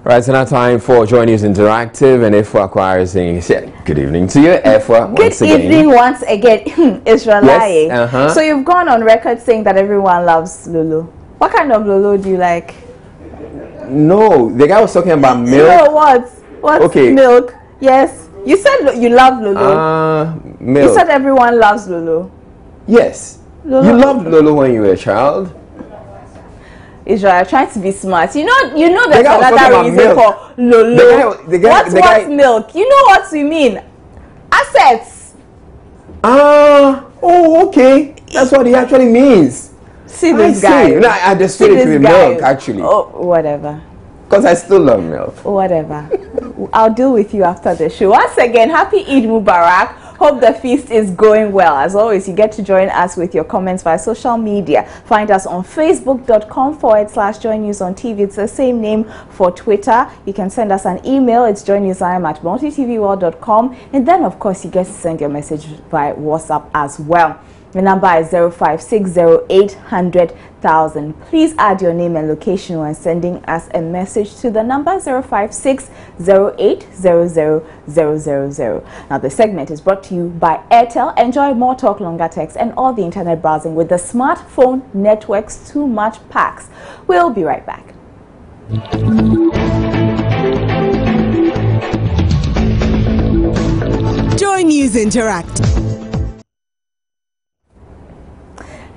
Right, so now time for Joy News Interactive, and Efwa Akwari saying, good evening to you, Efwa. Good evening once again, Israel. Yes, So you've gone on record saying that everyone loves Lulu. What kind of Lulu do you like? No, the guy was talking about milk. No, what? Okay. Milk? Yes. You said you love Lulu. Milk. You said everyone loves Lulu. Yes. Lulu. You loved Lulu when you were a child. Israel, trying to be smart. You know there's another reason for Lulu. What's milk? You know what we mean. Assets. Oh, okay. That's what it actually means. See this guy. No, I understood it to be milk, actually. Oh, whatever. Because I still love milk. Whatever. I'll deal with you after the show. Once again, happy Eid Mubarak. Hope the feast is going well. As always, you get to join us with your comments via social media. Find us on facebook.com/joynewsontv. It's the same name for Twitter. You can send us an email. It's joynewsime@multitvworld.com. And then, of course, you get to send your message via WhatsApp as well. The number is 0560800000. Please add your name and location when sending us a message to the number 0560800000. Now, the segment is brought to you by Airtel. Enjoy more talk, longer text, and all the internet browsing with the smartphone network's too much packs. We'll be right back. Joy News Interact.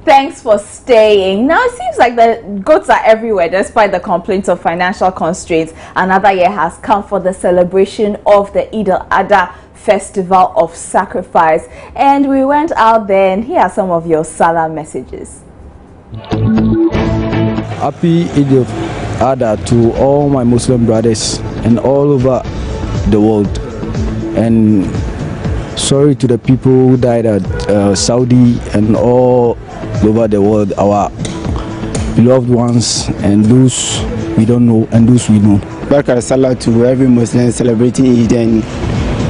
Thanks for staying. Now, it seems like the goats are everywhere despite the complaints of financial constraints. Another year has come for the celebration of the Eid al-Adha Festival of Sacrifice. And we went out there, and here are some of your Salah messages. Happy Eid al-Adha to all my Muslim brothers and all over the world. And sorry to the people who died at Saudi and all over the world, our beloved ones and those we don't know and those we know. Barakah Salah to every Muslim celebrating Eid, and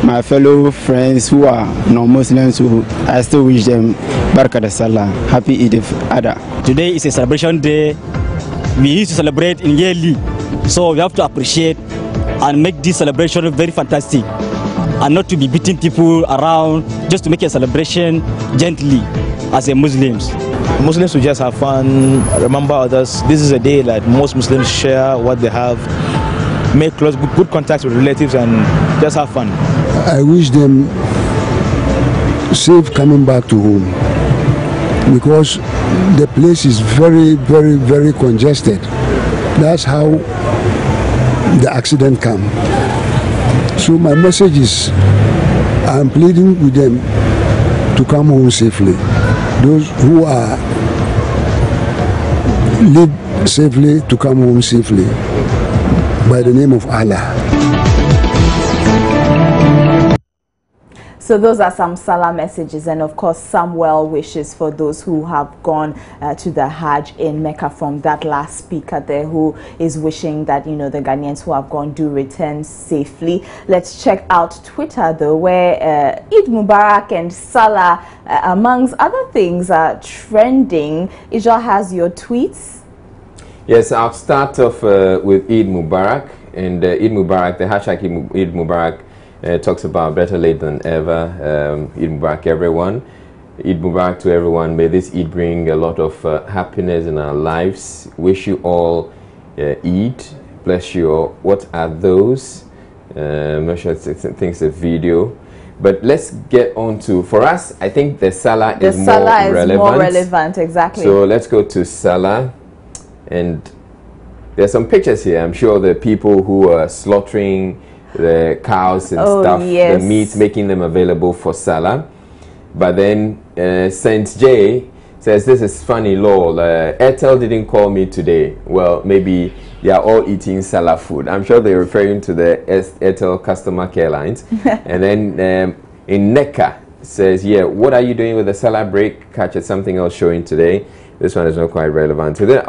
my fellow friends who are non-Muslims, who I still wish them Barakah Salah, happy Eid al-Adha. Today is a celebration day. We used to celebrate in yearly, so we have to appreciate and make this celebration very fantastic, and not to be beating people around, just to make a celebration gently as a Muslims. Muslims will just have fun, remember others. This is a day that most Muslims share what they have, make close, good contacts with relatives, and just have fun. I wish them safe coming back to home, because the place is very, very, very congested. That's how the accident came. So my message is, I'm pleading with them to come home safely. Those who are live safely to come home safely, by the name of Allah. So those are some Salah messages, and of course some well wishes for those who have gone to the Hajj in Mecca, from that last speaker there who is wishing that, you know, the Ghanaians who have gone do return safely. Let's check out Twitter though, where Eid Mubarak and Salah amongst other things are trending. Israel has your tweets. Yes, I'll start off with Eid Mubarak, and Eid Mubarak, the hashtag Eid Mubarak talks about better late than ever. Eid Mubarak, everyone. Eid Mubarak to everyone. May this Eid bring a lot of happiness in our lives. Wish you all Eid. Bless you all. What are those? I'm not sure it's a video. But let's get on to, for us, I think the Salah is more relevant. Exactly. So let's go to Salah. And there's some pictures here. I'm sure the people who are slaughtering the cows and stuff, yes, the meat, making them available for Salah. But then Saint J says, this is funny, lol. Airtel didn't call me today. Well, maybe they are all eating Salah food. I'm sure they're referring to the Airtel customer care lines. And then in Neka says, yeah, what are you doing with the Salah break? Catch it, something else showing today. This one is not quite relevant. So then,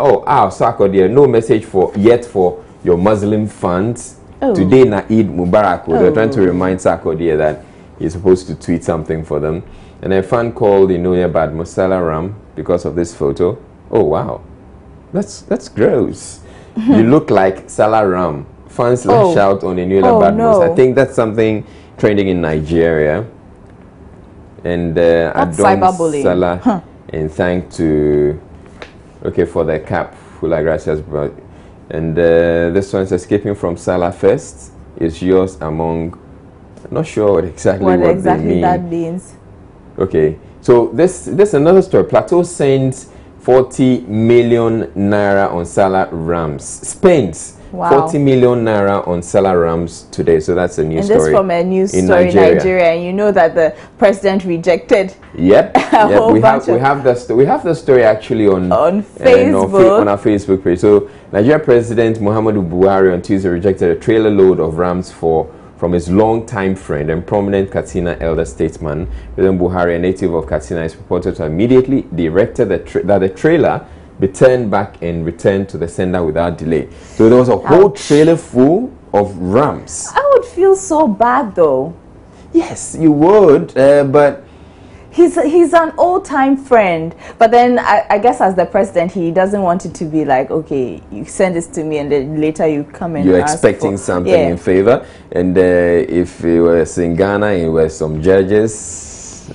Sako dear, no message yet for your Muslim funds. Today na Eid Mubarak. They're trying to remind Sako dear that he's supposed to tweet something for them. And a fan called Inuya Bad Musala Ram because of this photo. Oh wow, that's gross. You look like Salah Ram fans lash out on Eniola Badmus. No. I think that's something trending in Nigeria. And Adon Salah, and thank to for the cap, Fula Gracias brought. And this one's escaping from Salah first is yours among. I'm not sure what exactly they mean. That means. Okay, so this another story. Plateau sends 40 million naira on Salah Rams. Spends 40 million naira on Salah Rams today. So that's a news story. And this from a news story in Nigeria. And you know that the president rejected. Yep. We have the story actually on Facebook. On our Facebook page. So Nigeria President Muhammadu Buhari on Tuesday rejected a trailer load of rams from his long-time friend and prominent Katsina elder statesman. President Buhari, a native of Katsina, is reported to immediately directed that the trailer be turned back and returned to the sender without delay. So there was a whole trailer full of rams. I would feel so bad though. Yes, you would, but he's an old-time friend. But then I guess as the president, he doesn't want it to be like, okay, you send this to me and then later you come and you're ask expecting something in favor. And if it was in Ghana, it was some judges.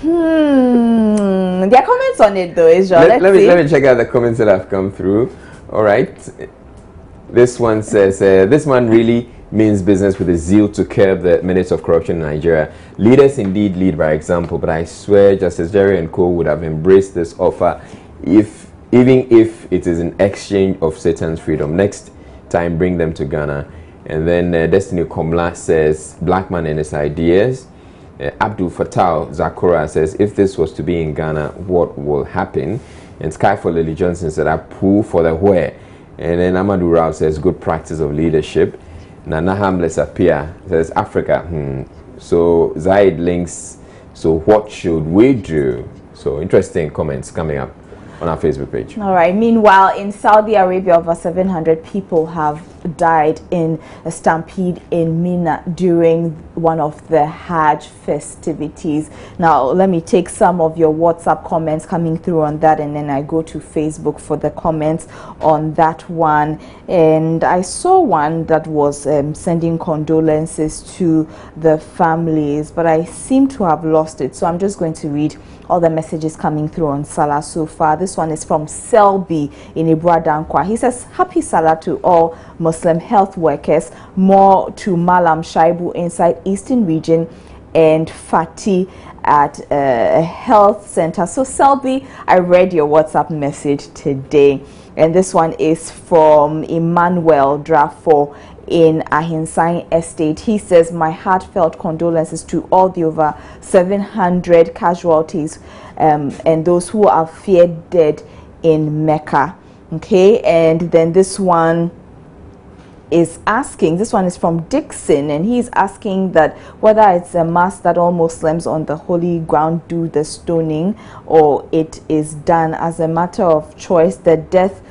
There are comments on it though, Israel. Let me check out the comments that have come through. All right. This one says, this man really means business with a zeal to curb the minutes of corruption in Nigeria. Leaders indeed lead by example, but I swear Justice Jerry and Co would have embraced this offer even if it is in exchange of Satan's freedom. Next time, bring them to Ghana. And then Destiny Komla says, black man and his ideas. Abdul Fattah Zakura says, if this was to be in Ghana, what will happen? And Skyfall Lily Johnson said, I pull for the where. And then Amadou Rao says, good practice of leadership. Nana Hamlet Appear says, Africa. So Zaid links, so what should we do? So interesting comments coming up on our Facebook page. All right. Meanwhile, in Saudi Arabia, over 700 people have died in a stampede in Mina during one of the Hajj festivities. Now, let me take some of your WhatsApp comments coming through on that, and then I go to Facebook for the comments on that one. And I saw one that was sending condolences to the families, but I seem to have lost it. So I'm just going to read all the messages coming through on Salah so far. This one is from Selby in Ibradankwa. He says, happy Salah to all Muslim health workers, more to Malam Shaibu inside Eastern Region and Fatih at a health center. So Selby, I read your WhatsApp message today, and this one is from Emmanuel Drafo in Ahinsain Estate. He says, my heartfelt condolences to all the over 700 casualties and those who are feared dead in Mecca. Okay, and then this one is asking, this one is from Dixon, and he's asking that whether it's a must that all Muslims on the holy ground do the stoning, or it is done as a matter of choice, the death,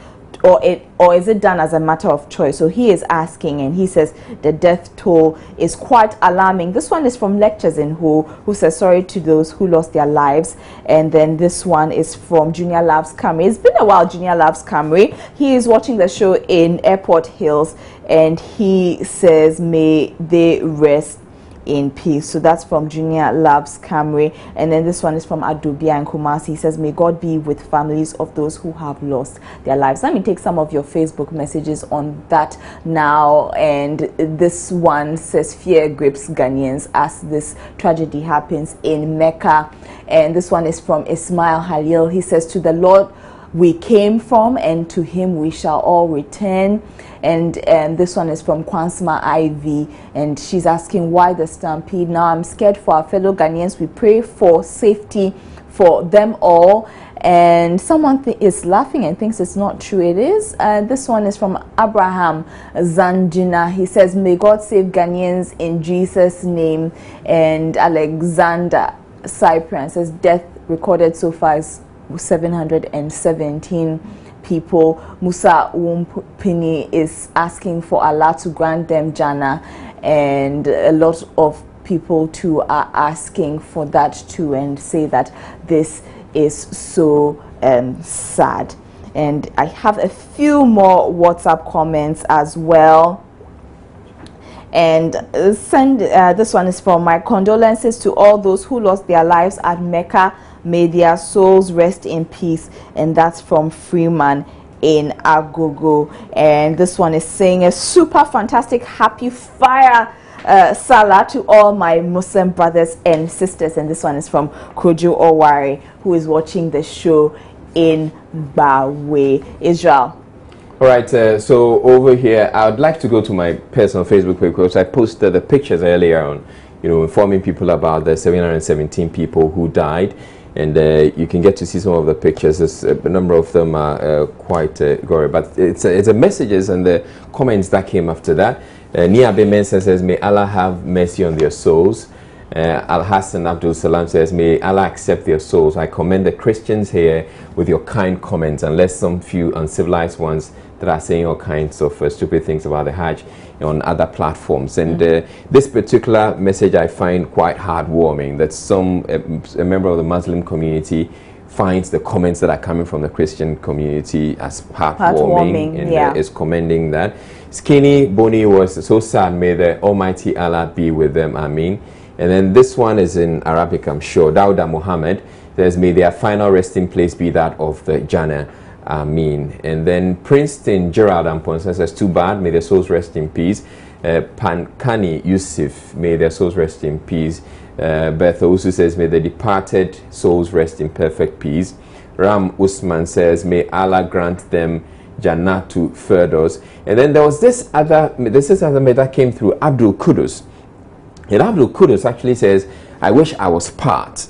or is it done as a matter of choice? So he is asking, and he says the death toll is quite alarming. This one is from Lectures in who says sorry to those who lost their lives. And then this one is from Junior Loves Camry. It's been a while, Junior Loves Camry. He is watching the show in Airport Hills, and he says may they rest in peace. So that's from Junior Loves Camry. And then this one is from Adubia and Kumasi. He says, may God be with families of those who have lost their lives. Let me take some of your Facebook messages on that now. And this one says, fear grips Ghanaians as this tragedy happens in Mecca. And this one is from Ismail Halil. He says, to the Lord we came from, and to him we shall all return. And this one is from Kwansma Ivy, and she's asking why the stampede. Now I'm scared for our fellow Ghanaians. We pray for safety for them all. And someone is laughing and thinks it's not true. It is. This one is from Abraham Zanjina. He says, may God save Ghanaians in Jesus' name. And Alexander Cyprian says, death recorded so far is 717 people. Musa Wumpini is asking for Allah to grant them Jannah, and a lot of people too are asking for that too, and say that this is so sad. And I have a few more WhatsApp comments as well. And this one is from my condolences to all those who lost their lives at Mecca. May their souls rest in peace. And that's from Freeman in Agogo. And this one is saying a super fantastic happy fire Salah to all my Muslim brothers and sisters. And this one is from Kojo Owari, who is watching the show in Bawe, Israel. All right, so over here, I would like to go to my personal Facebook page because I posted the pictures earlier on, you know, informing people about the 717 people who died. And you can get to see some of the pictures. A number of them are quite gory. But it's the messages and the comments that came after that. Niabe Mensa says, may Allah have mercy on their souls. Al-Hassan Abdul Salam says, may Allah accept their souls. I commend the Christians here with your kind comments, unless some few uncivilized ones that are saying all kinds of stupid things about the Hajj on other platforms. And this particular message I find quite heartwarming, that a member of the Muslim community finds the comments that are coming from the Christian community as heartwarming and is commending that. Skinny Boni was so sad, may the Almighty Allah be with them, Ameen. And then this one is in Arabic, I'm sure. Dauda Muhammad says, may their final resting place be that of the Jannah, Ameen. And then Princeton Gerald Amponsa says, too bad, may their souls rest in peace. Pankani Yusuf, may their souls rest in peace. Beth also says, may the departed souls rest in perfect peace. Ram Usman says, may Allah grant them Jannatu Firdaus. And then there was this other that came through, Abdul Kudus. And Abdul Kudus actually says, I wish I was part.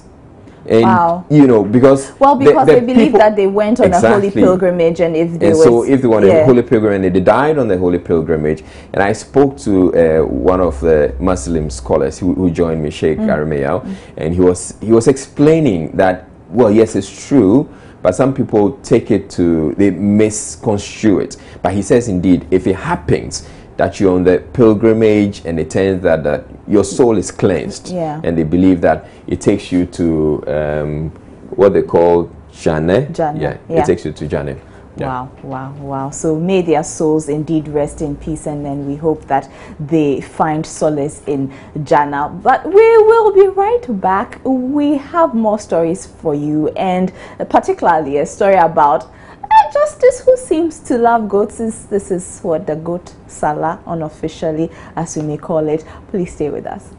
And, wow. You know, because they believe that they went on a holy pilgrimage, and if they went on a holy pilgrimage, and they died on the holy pilgrimage. And I spoke to one of the Muslim scholars who joined me, Sheikh Arameyao, and he was explaining that, well, yes, it's true, but some people they misconstrue it. But he says, indeed, if it happens that you're on the pilgrimage and it turns that your soul is cleansed, and they believe that it takes you to what they call Jannah. It takes you to Jannah. Wow. So may their souls indeed rest in peace, and then we hope that they find solace in Jannah. But we will be right back. We have more stories for you, and particularly a story about justice who seems to love goats. This is what the goat Salah, unofficially, as we may call it. Please stay with us.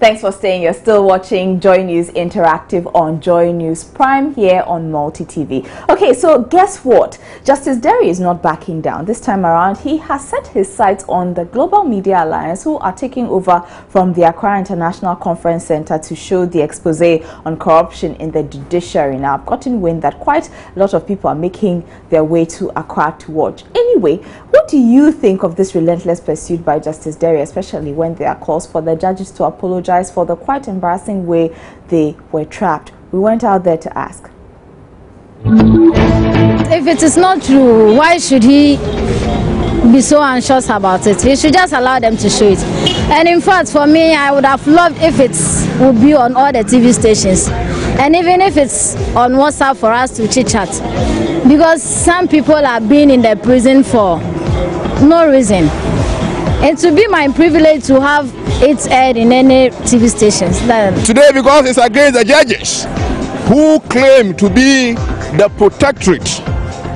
Thanks for staying. You're still watching Joy News Interactive on Joy News Prime here on Multi TV. Okay, so guess what? Justice Derry is not backing down. This time around, he has set his sights on the Global Media Alliance, who are taking over from the Accra International Conference Center to show the expose on corruption in the judiciary. Now, I've gotten wind that quite a lot of people are making their way to Accra to watch. Anyway, what do you think of this relentless pursuit by Justice Derry, especially when there are calls for the judges to apologize for the quite embarrassing way they were trapped? We went out there to ask. If it is not true, why should he be so anxious about it? He should just allow them to show it. And in fact, for me, I would have loved if it would be on all the TV stations, and even if it's on WhatsApp for us to chit chat, because some people are being in the prison for no reason. It would be my privilege to have it aired in any TV stations. Today, because it's against the judges who claim to be the protectorate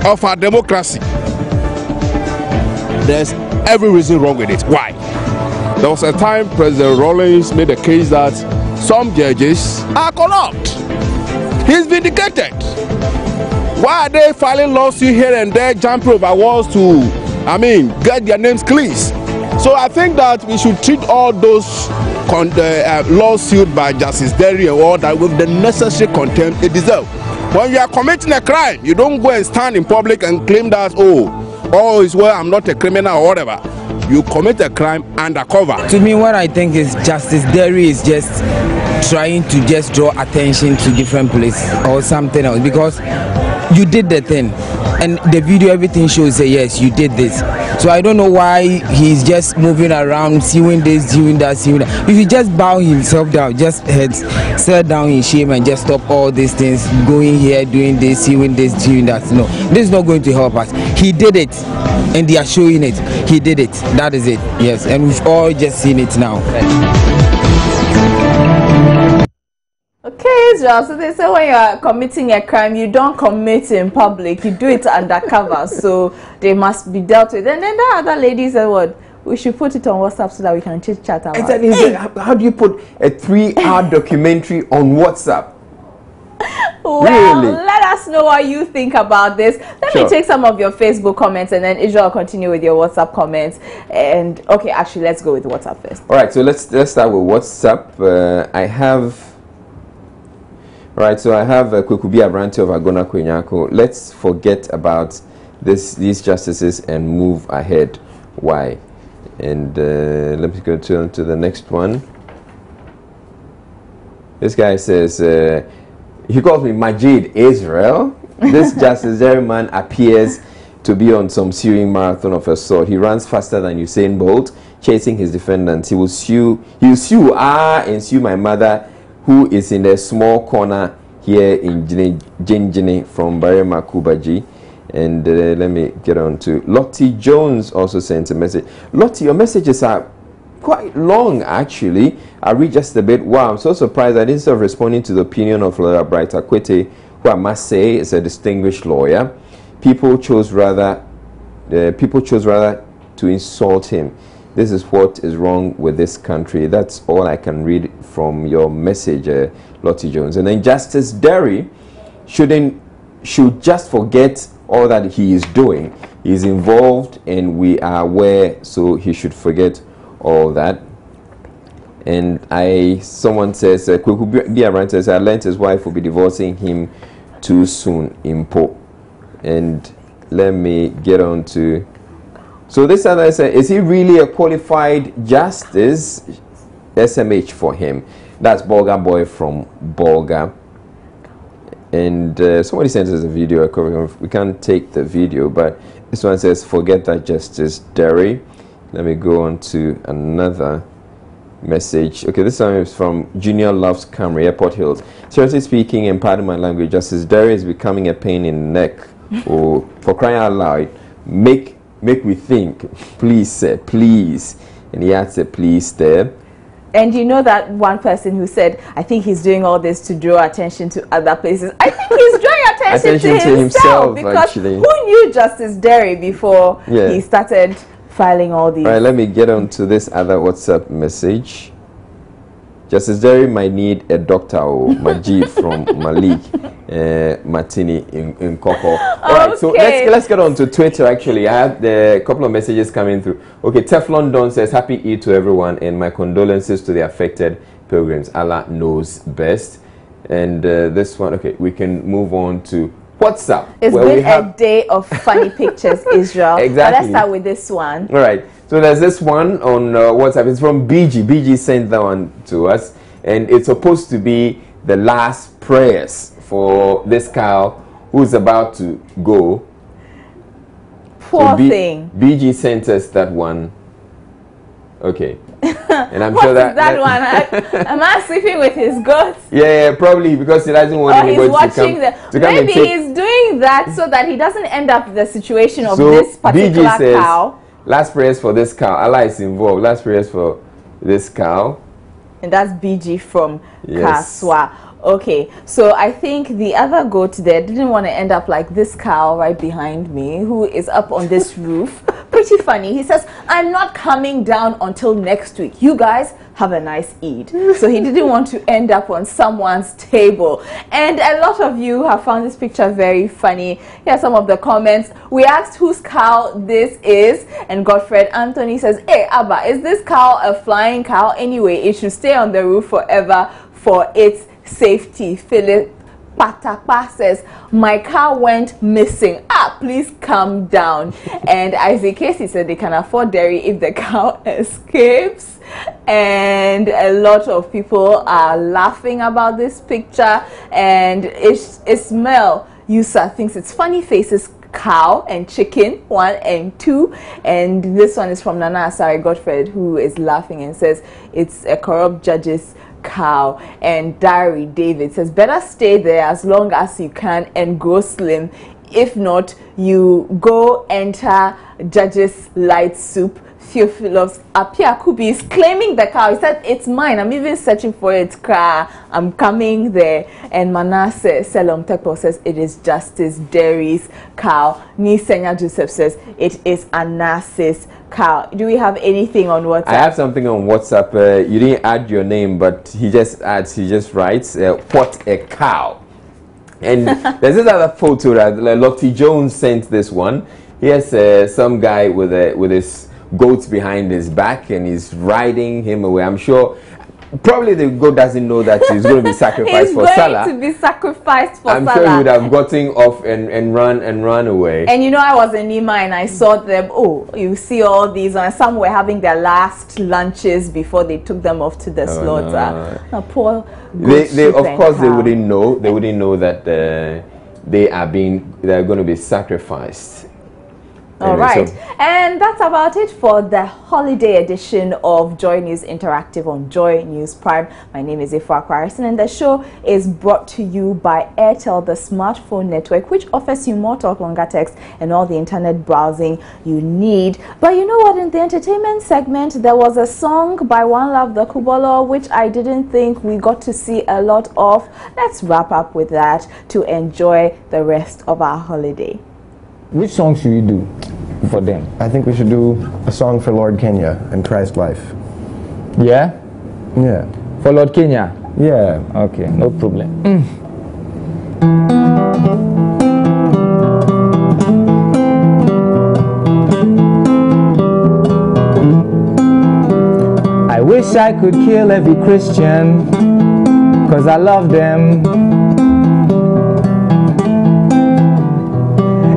of our democracy, there's every reason wrong with it. Why? There was a time President Rawlings made a case that some judges are corrupt. He's vindicated. Why are they filing lawsuits here and there, jumping over walls to, get their names clean? So I think that we should treat all those lawsuits by Justice Derry and all that with the necessary contempt they deserve. When you are committing a crime, you don't go and stand in public and claim that, all is well, I'm not a criminal or whatever. You commit a crime undercover. To me, what I think is Justice Derry is just trying to just draw attention to different places or something else, because you did the thing, and the video, everything shows that yes, you did this. So I don't know why he's just moving around, seeing this, doing that, seeing that. If he just bow himself down, just sit down in shame and just stop all these things, going here, doing this, seeing this, doing that. No, this is not going to help us. He did it, and they are showing it. He did it. That is it. Yes, and we've all just seen it now. Okay, Israel, so they say when you are committing a crime, you don't commit in public, you do it undercover, so they must be dealt with. And then the other lady said, what? We should put it on WhatsApp so that we can chit chat about exactly. it. How do you put a 3-hour documentary on WhatsApp? Well, really? Let us know what you think about this. Let me take some of your Facebook comments, and then Israel will continue with your WhatsApp comments. And okay, actually, let's go with WhatsApp first. All right, so let's start with WhatsApp. I have Kwekubi Abrante of Agona Kwenyako. Let's forget about these justices and move ahead. Why? And let me go to the next one. This guy says, he calls me Majid Israel. This Justice man appears to be on some suing marathon of a sort. He runs faster than Usain Bolt, chasing his defendants. He'll sue my mother, who is in a small corner here in Jinjini from Barema Kubaji. And let me get on to Lottie Jones also sent a message. Lottie, your messages are quite long actually. I read just a bit. Wow, I'm so surprised I didn't start responding to the opinion of Lawyer Bright Akwete, who I must say is a distinguished lawyer. People chose rather to insult him. This is what is wrong with this country. That's all I can read from your message, Lottie Jones. And then Justice Derry should just forget all that he is doing. He's involved and we are aware, so he should forget all that. And someone says, Kwekubi says, I learned his wife will be divorcing him too soon, Impo. And let me get on to, so this other said, is he really a qualified justice? SMH for him. That's Bolga Boy from Bolga. And somebody sent us a video. We can't take the video, but this one says, forget that Justice Derry. Let me go on to another message. Okay, this one is from Junior Loves Camry, Airport Hills. Seriously speaking, and pardon my language, Justice Derry is becoming a pain in the neck. Oh, for crying out loud, make me think, please, sir, please. And he had said, please, there. And you know that one person who said, I think he's doing all this to draw attention to other places. I think he's drawing attention to himself because actually. Who knew Justice Derry before he started filing all these? All right, let me get on to this other WhatsApp message. Justice Derry might need a doctor or Majid from Malik Martini in Koko. All right, so let's get on to Twitter. Actually, I had a couple of messages coming through. Okay, Teflon Don says, happy Eid to everyone and my condolences to the affected pilgrims. Allah knows best. And this one, okay, we can move on to WhatsApp. It's been a day of funny pictures, Israel. Exactly. But let's start with this one. All right. So there's this one on WhatsApp. It's from BG. BG sent that one to us. And it's supposed to be the last prayers for this cow who's about to go. Poor thing. BG sent us that one. Okay. And I'm what sure that one? Am I sleeping with his goats? Yeah, probably because he doesn't want anybody to come. Maybe he's doing that so that he doesn't end up in the situation of this particular BG says, cow. Last prayers for this cow. Allah is involved. Last prayers for this cow. And that's BG from Kaswa. Okay, so I think the other goat there didn't want to end up like this cow right behind me, who is up on this roof. Pretty funny. He says, I'm not coming down until next week. You guys have a nice Eid. So he didn't want to end up on someone's table. And a lot of you have found this picture very funny. Here are some of the comments. We asked whose cow this is, and Godfred Anthony says, hey Abba, is this cow a flying cow? Anyway, it should stay on the roof forever for its safety. Philip Patapa says, my car went missing. Please calm down. And Isaac Casey said they can afford dairy if the cow escapes. And a lot of people are laughing about this picture. And Ismail user thinks it's funny faces cow and chicken 1 and 2, and this one is from Nana Asari Godfred, who is laughing and says it's a corrupt judge's cow. And Diary David says better stay there as long as you can and grow slim. If not, you go enter judge's light soup. Theophilus Apia Kubi is claiming the cow. He said, it's mine. I'm even searching for it. I'm coming there. And Manasseh Selom Tekpo says, it is Justice Derry's cow. Nisenya Joseph says, it is Anas's cow. Do we have anything on WhatsApp? I have something on WhatsApp. You didn't add your name, but he just writes, what a cow. And there's this other photo that Lottie Jones sent this one. Here's some guy with his goats behind his back, and he's riding him away. I'm sure probably the goat doesn't know that he's going to be sacrificed for Salah. He's going to be sacrificed for Salah. I'm sure he would have gotten off and run away. And you know, I was in Nima and I saw them. Oh, you see all these, and some were having their last lunches before they took them off to the slaughter. No, poor goat. They of course they wouldn't know. They wouldn't know that they are going to be sacrificed. All right, and that's about it for the holiday edition of Joy News Interactive on Joy News Prime. My name is Ifwa Kwarison, and the show is brought to you by Airtel, the smartphone network, which offers you more talk, longer text, and all the internet browsing you need. But you know what? In the entertainment segment, there was a song by One Love the Kubolo, which I didn't think we got to see a lot of. Let's wrap up with that to enjoy the rest of our holiday. Which song should we do for them? I think we should do a song for Lord Kenya and Christ Life. Yeah? Yeah. For Lord Kenya? Yeah. Okay, no problem. I wish I could kill every Christian, 'cause I love them,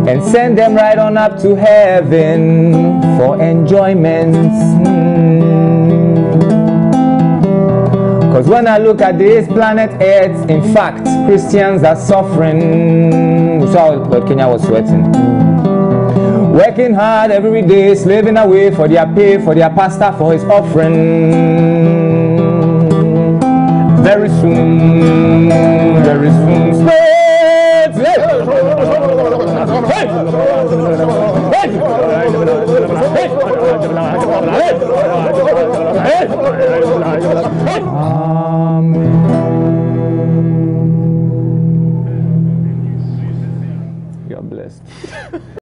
and send them right on up to heaven for enjoyment. 'Cause when I look at this planet Earth, in fact, Christians are suffering. We saw Lord Kenya was sweating. Working hard every day, slaving away for their pay, for their pastor, for his offering. Very soon,